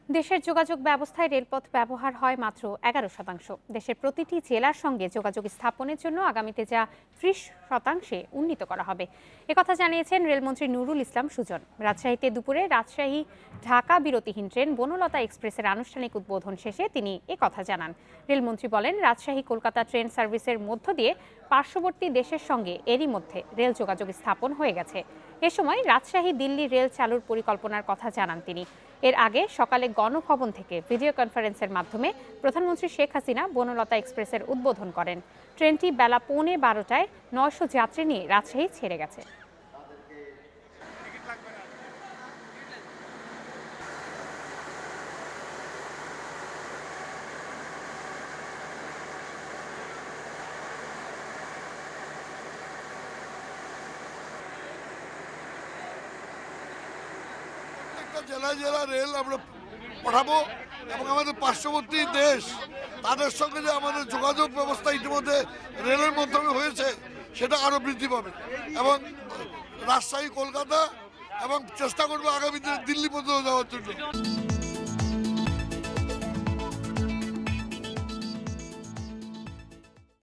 দেশের যোগাযোগ ব্যবস্থায় রেলপথ ব্যবহার হয় মাত্র 11%। দেশের প্রতিটি জেলার সঙ্গে যোগাযোগ স্থাপনের জন্য আগামীতে যা 30% উন্নীত করা হবে, একথা জানিয়েছেন রেলমন্ত্রী নুরুল ইসলাম সুজন। রাজশাহীতে দুপুরে রাজশাহী ঢাকা বিরতিহীন ট্রেন বনলতা এক্সপ্রেসের আনুষ্ঠানিক উদ্বোধন শেষে তিনি একথা জানান। রেলমন্ত্রী বলেন, রাজশাহী কলকাতা ট্রেন সার্ভিসের মধ্য দিয়ে পার্শ্ববর্তী দেশের সঙ্গে এরই মধ্যে রেল যোগাযোগ স্থাপন হয়ে গেছে। এ সময় রাজশাহী দিল্লি রেল চালুর পরিকল্পনার কথা জানান তিনি। এর আগে সকালে গণভবন থেকে ভিডিও কনফারেন্সের মাধ্যমে প্রধানমন্ত্রী শেখ হাসিনা বনলতা এক্সপ্রেসের উদ্বোধন করেন। ট্রেনটি বেলা 11:15টায় 900 যাত্রী নিয়ে রাজশাহী ছেড়ে গেছে। জেলায় জেলায় রেল আমরা পাঠাবো এবং আমাদের পার্শ্ববর্তী দেশ তাদের সঙ্গে যে আমাদের যোগাযোগ ব্যবস্থা ইতিমধ্যে রেলের মাধ্যমে হয়েছে সেটা আরও বৃদ্ধি পাবে এবং রাজশাহী কলকাতা এবং চেষ্টা করবো আগামী দিনে দিল্লি পর্যন্ত যাওয়ার জন্য।